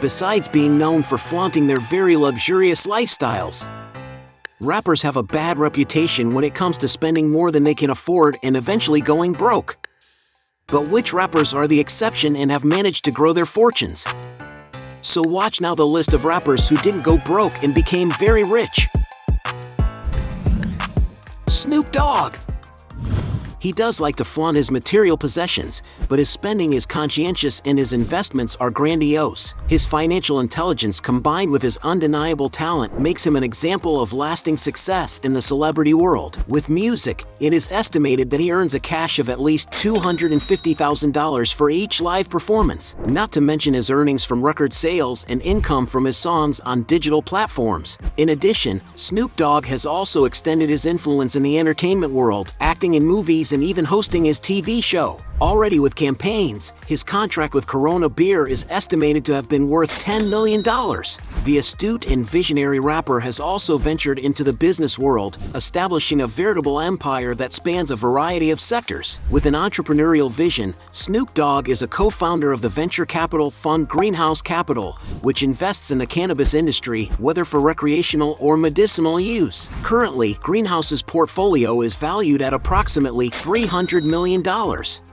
besides being known for flaunting their very luxurious lifestyles. Rappers have a bad reputation when it comes to spending more than they can afford and eventually going broke. But which rappers are the exception and have managed to grow their fortunes? So watch now the list of rappers who didn't go broke and became very rich. Snoop Dogg. He does like to flaunt his material possessions, but his spending is conscientious and his investments are grandiose. His financial intelligence combined with his undeniable talent makes him an example of lasting success in the celebrity world. With music, it is estimated that he earns a cash of at least $250,000 for each live performance, not to mention his earnings from record sales and income from his songs on digital platforms. In addition, Snoop Dogg has also extended his influence in the entertainment world, acting in movies and even hosting his TV show. Already with campaigns, his contract with Corona Beer is estimated to have been worth $10 million. The astute and visionary rapper has also ventured into the business world, establishing a veritable empire that spans a variety of sectors. With an entrepreneurial vision, Snoop Dogg is a co-founder of the venture capital fund Greenhouse Capital, which invests in the cannabis industry, whether for recreational or medicinal use. Currently, Greenhouse's portfolio is valued at approximately $300 million.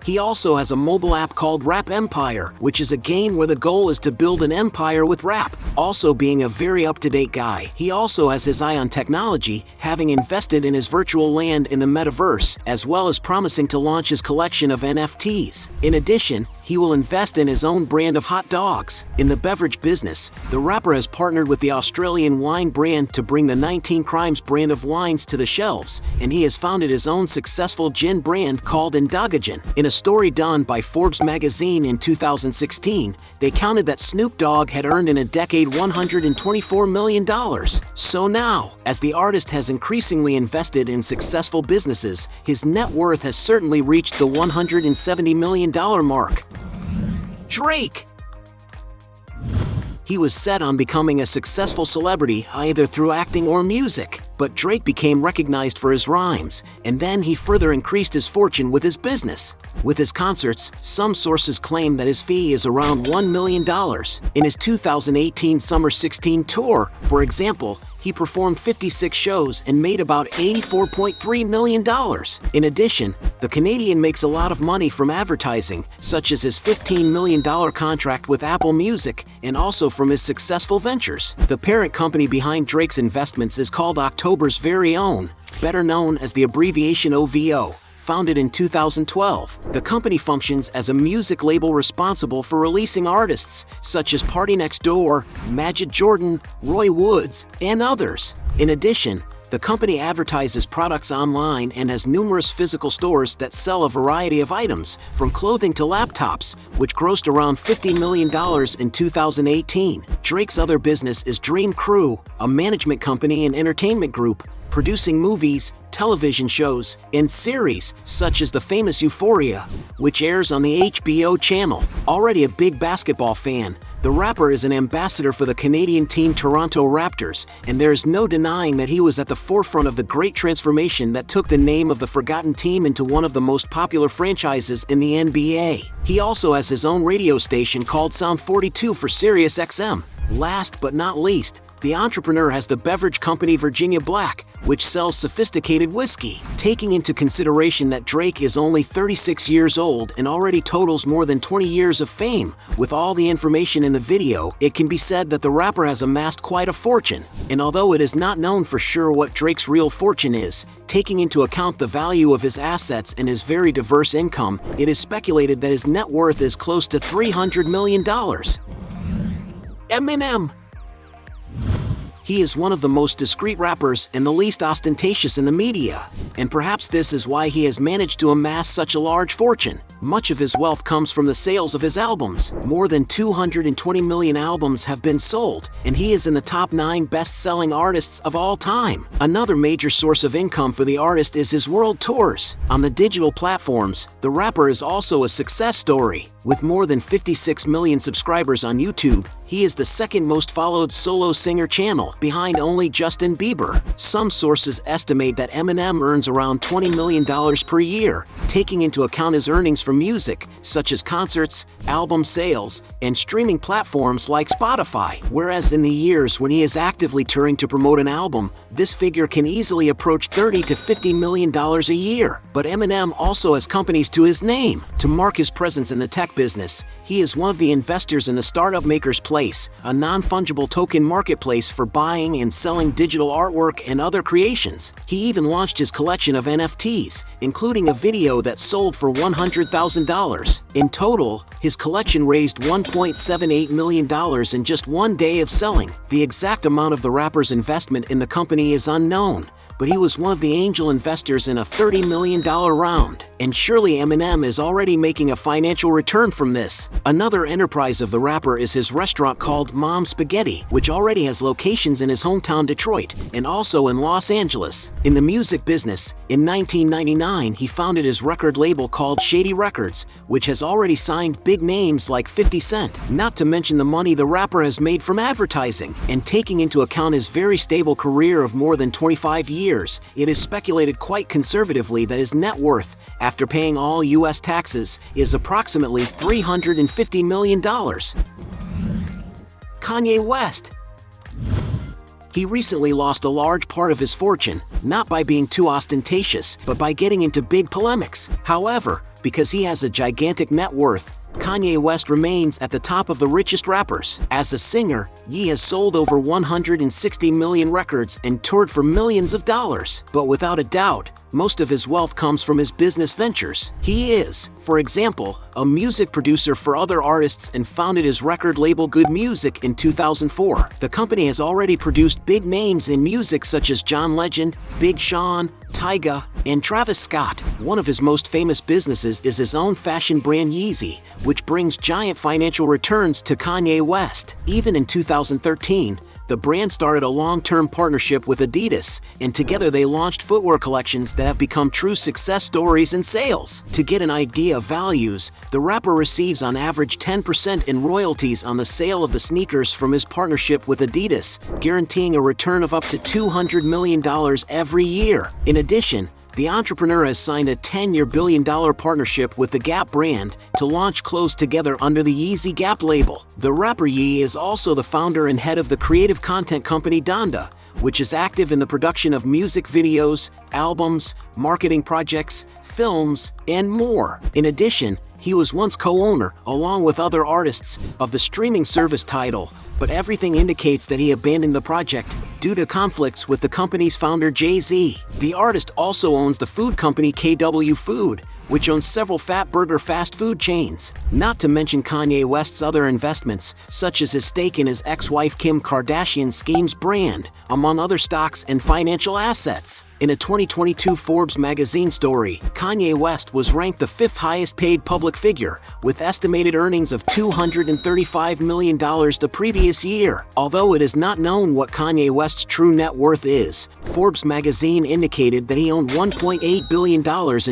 He also has a mobile app called Rap Empire, which is a game where the goal is to build an empire with rap. Also being a very up-to-date guy, he also has his eye on technology, having invested in his virtual land in the metaverse, as well as promising to launch his collection of NFTs. In addition, he will invest in his own brand of hot dogs. In the beverage business, the rapper has partnered with the Australian wine brand to bring the 19 Crimes brand of wines to the shelves, and he has founded his own successful gin brand called Endogagen. In a story done by Forbes magazine in 2016, they counted that Snoop Dogg had earned in a decade $124 million. So now, as the artist has increasingly invested in successful businesses, his net worth has certainly reached the $170 million mark. Drake. He was set on becoming a successful celebrity either through acting or music, but Drake became recognized for his rhymes, and then he further increased his fortune with his business. With his concerts, some sources claim that his fee is around $1 million. In his 2018 Summer 16 tour, for example, he performed 56 shows and made about $84.3 million. In addition, the Canadian makes a lot of money from advertising, such as his $15 million contract with Apple Music, and also from his successful ventures. The parent company behind Drake's investments is called October's Very Own, better known as the abbreviation OVO. Founded in 2012, the company functions as a music label responsible for releasing artists such as Party Next Door, Majid Jordan, Roy Woods, and others. In addition, the company advertises products online and has numerous physical stores that sell a variety of items, from clothing to laptops, which grossed around $50 million in 2018. Drake's other business is Dream Crew, a management company and entertainment group, producing movies, television shows, and series such as the famous Euphoria, which airs on the HBO channel. Already a big basketball fan, the rapper is an ambassador for the Canadian team Toronto Raptors, and there is no denying that he was at the forefront of the great transformation that took the name of the forgotten team into one of the most popular franchises in the NBA. He also has his own radio station called Sound 42 for Sirius XM. Last but not least, the entrepreneur has the beverage company Virginia Black, which sells sophisticated whiskey. Taking into consideration that Drake is only 36 years old and already totals more than 20 years of fame, with all the information in the video, it can be said that the rapper has amassed quite a fortune. And although it is not known for sure what Drake's real fortune is, taking into account the value of his assets and his very diverse income, it is speculated that his net worth is close to $300 million. Eminem. He is one of the most discreet rappers and the least ostentatious in the media, and perhaps this is why he has managed to amass such a large fortune. Much of his wealth comes from the sales of his albums. More than 220 million albums have been sold, and he is in the top 9 best-selling artists of all time. Another major source of income for the artist is his world tours. On the digital platforms, the rapper is also a success story. With more than 56 million subscribers on YouTube, he is the second most followed solo singer channel, behind only Justin Bieber. Some sources estimate that Eminem earns around $20 million per year, taking into account his earnings from music, such as concerts, album sales, and streaming platforms like Spotify. Whereas in the years when he is actively touring to promote an album, this figure can easily approach $30 to $50 million a year. But Eminem also has companies to his name. To mark his presence in the tech business, he is one of the investors in the startup Maker's Place, a non-fungible token marketplace for buying and selling digital artwork and other creations. He even launched his collection of NFTs, including a video that sold for $100,000. In total, his collection raised $1.78 million in just one day of selling. The exact amount of the rapper's investment in the company is unknown, but he was one of the angel investors in a $30 million round. And surely Eminem is already making a financial return from this. Another enterprise of the rapper is his restaurant called Mom Spaghetti, which already has locations in his hometown Detroit and also in Los Angeles. In the music business, in 1999 he founded his record label called Shady Records, which has already signed big names like 50 Cent, not to mention the money the rapper has made from advertising. And taking into account his very stable career of more than 25 years, it is speculated quite conservatively that his net worth, after paying all U.S. taxes, is approximately $350 million. Kanye West. He recently lost a large part of his fortune, not by being too ostentatious, but by getting into big polemics. However, because he has a gigantic net worth, Kanye West remains at the top of the richest rappers. As a singer, Ye has sold over 160 million records and toured for millions of dollars. But without a doubt, most of his wealth comes from his business ventures. He is, for example, a music producer for other artists and founded his record label Good Music in 2004. The company has already produced big names in music such as John Legend, Big Sean, Tyga, and Travis Scott. One of his most famous businesses is his own fashion brand Yeezy, which brings giant financial returns to Kanye West. Even in 2013, the brand started a long-term partnership with Adidas, and together they launched footwear collections that have become true success stories in sales. To get an idea of values, the rapper receives on average 10% in royalties on the sale of the sneakers from his partnership with Adidas, guaranteeing a return of up to $200 million every year. In addition, the entrepreneur has signed a 10-year billion-dollar partnership with the Gap brand to launch clothes together under the Yeezy Gap label. The rapper Ye is also the founder and head of the creative content company Donda, which is active in the production of music videos, albums, marketing projects, films, and more. In addition, he was once co-owner, along with other artists, of the streaming service Tidal, but everything indicates that he abandoned the project due to conflicts with the company's founder Jay-Z. The artist also owns the food company KW Food, which owns several Fatburger fast food chains. Not to mention Kanye West's other investments, such as his stake in his ex-wife Kim Kardashian's Skims brand, among other stocks and financial assets. In a 2022 Forbes magazine story, Kanye West was ranked the 5th highest paid public figure, with estimated earnings of $235 million the previous year. Although it is not known what Kanye West's true net worth is, Forbes magazine indicated that he owned $1.8 billion in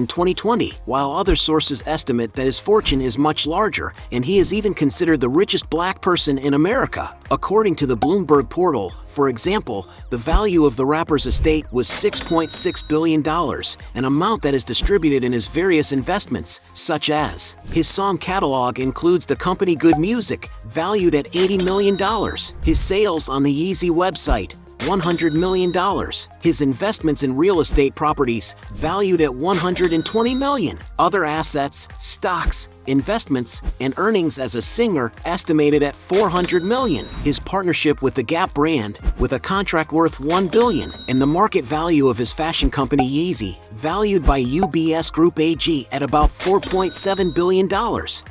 2020, while other sources estimate that his fortune is much larger, and he is even considered the richest black person in America. According to the Bloomberg portal, for example, the value of the rapper's estate was $6.6 billion, an amount that is distributed in his various investments, such as his song catalog includes the company Good Music, valued at $80 million, his sales on the Yeezy website, $100 million. His investments in real estate properties, valued at $120 million. Other assets, stocks, investments, and earnings as a singer, estimated at $400 million. His partnership with the Gap brand, with a contract worth $1 billion. And the market value of his fashion company Yeezy, valued by UBS Group AG at about $4.7 billion.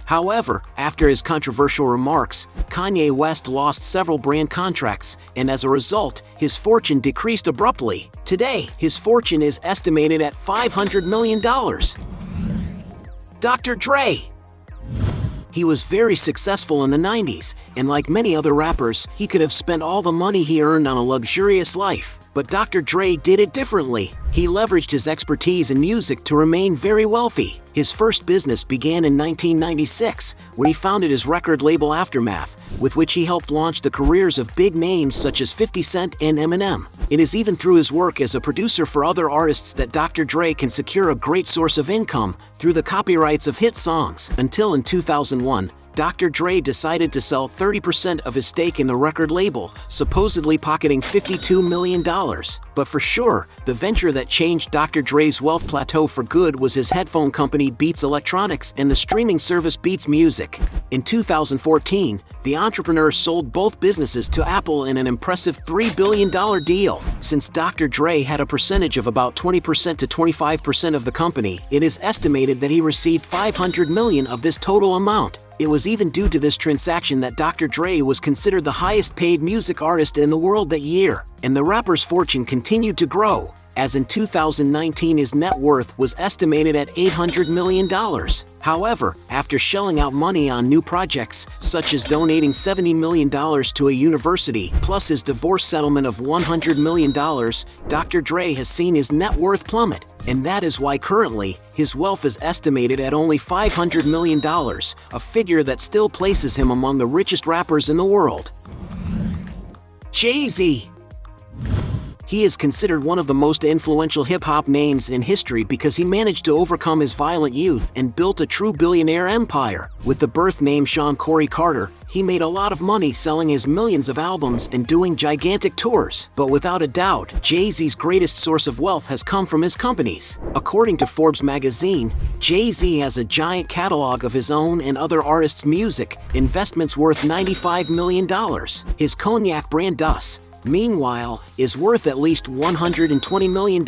However, after his controversial remarks, Kanye West lost several brand contracts, and as a result, his fortune decreased abruptly. Today, his fortune is estimated at $500 million. Dr. Dre. He was very successful in the 90s, and like many other rappers, he could have spent all the money he earned on a luxurious life. But Dr. Dre did it differently. He leveraged his expertise in music to remain very wealthy. His first business began in 1996, when he founded his record label Aftermath, with which he helped launch the careers of big names such as 50 Cent and Eminem. It is even through his work as a producer for other artists that Dr. Dre can secure a great source of income through the copyrights of hit songs. Until in 2001, Dr. Dre decided to sell 30% of his stake in the record label, supposedly pocketing $52 million. But for sure, the venture that changed Dr. Dre's wealth plateau for good was his headphone company Beats Electronics and the streaming service Beats Music. In 2014, the entrepreneur sold both businesses to Apple in an impressive $3 billion deal. Since Dr. Dre had a percentage of about 20% to 25% of the company, it is estimated that he received $500 million of this total amount. It was even due to this transaction that Dr. Dre was considered the highest paid music artist in the world that year, and the rapper's fortune continued to grow, as in 2019 his net worth was estimated at $800 million. However, after shelling out money on new projects, such as donating $70 million to a university, plus his divorce settlement of $100 million, Dr. Dre has seen his net worth plummet. And that is why currently, his wealth is estimated at only $500 million, a figure that still places him among the richest rappers in the world. Jay-Z. He is considered one of the most influential hip-hop names in history because he managed to overcome his violent youth and built a true billionaire empire. With the birth name Sean Corey Carter, he made a lot of money selling his millions of albums and doing gigantic tours. But without a doubt, Jay-Z's greatest source of wealth has come from his companies. According to Forbes magazine, Jay-Z has a giant catalog of his own and other artists' music, investments worth $95 million. His cognac brand Dus, meanwhile, is worth at least $120 million,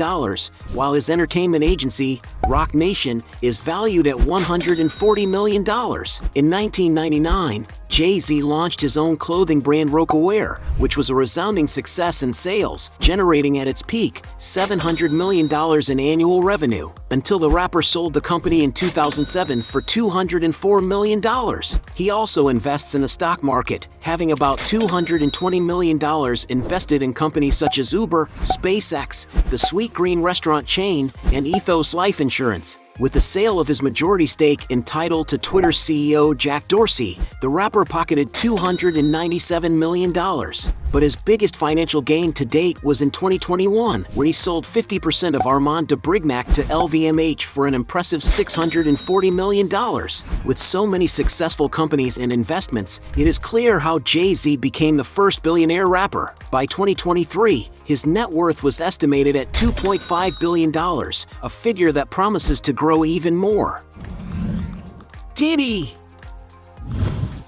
while his entertainment agency, Roc Nation, is valued at $140 million. In 1999, Jay-Z launched his own clothing brand Rocawear, which was a resounding success in sales, generating at its peak $700 million in annual revenue, until the rapper sold the company in 2007 for $204 million. He also invests in the stock market, having about $220 million invested in companies such as Uber, SpaceX, the Sweet Green restaurant chain, and Ethos Life Insurance. With the sale of his majority stake in Tidal to Twitter's CEO Jack Dorsey, the rapper pocketed $297 million. But his biggest financial gain to date was in 2021, when he sold 50% of Armand de Brignac to LVMH for an impressive $640 million. With so many successful companies and investments, it is clear how Jay-Z became the first billionaire rapper. By 2023, his net worth was estimated at $2.5 billion, a figure that promises to grow even more. Diddy.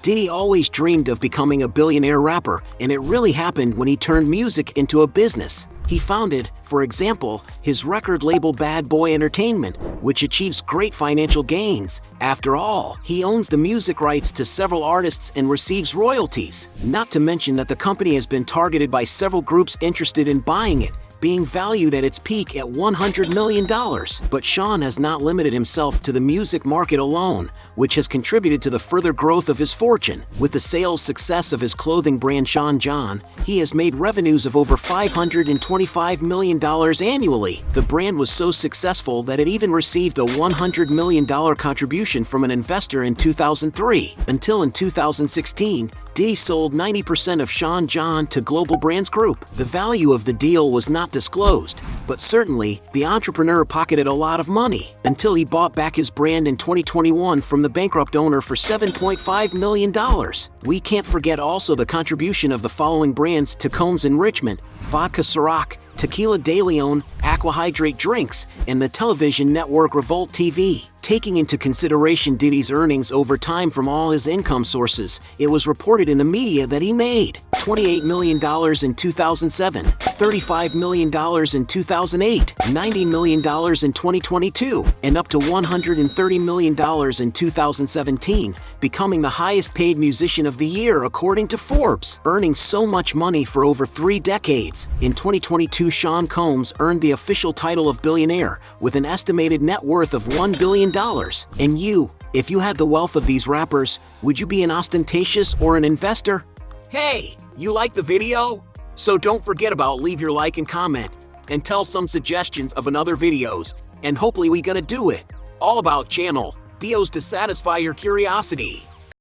Diddy always dreamed of becoming a billionaire rapper, and it really happened when he turned music into a business. He founded, for example, his record label Bad Boy Entertainment, which achieves great financial gains. After all, he owns the music rights to several artists and receives royalties. Not to mention that the company has been targeted by several groups interested in buying it, being valued at its peak at $100 million. But Sean has not limited himself to the music market alone, which has contributed to the further growth of his fortune. With the sales success of his clothing brand Sean John, he has made revenues of over $525 million annually. The brand was so successful that it even received a $100 million contribution from an investor in 2003. Until in 2016, Diddy sold 90% of Sean John to Global Brands Group. The value of the deal was not disclosed, but certainly, the entrepreneur pocketed a lot of money, until he bought back his brand in 2021 from the bankrupt owner for $7.5 million. We can't forget also the contribution of the following brands to Combs Enrichment, Vodka Ciroc, Tequila De Leon, Aqua Hydrate Drinks, and the television network Revolt TV. Taking into consideration Diddy's earnings over time from all his income sources, it was reported in the media that he made $28 million in 2007, $35 million in 2008, $90 million in 2022, and up to $130 million in 2017, becoming the highest paid musician of the year according to Forbes, earning so much money for over 3 decades. In 2022, Sean Combs earned the official title of billionaire, with an estimated net worth of $1 billion. And you, if you had the wealth of these rappers, would you be an ostentatious or an investor? Hey, you like the video? So don't forget about leave your like and comment. and tell some suggestions of another videos, and hopefully we gonna do it. All about channel, Dios to satisfy your curiosity.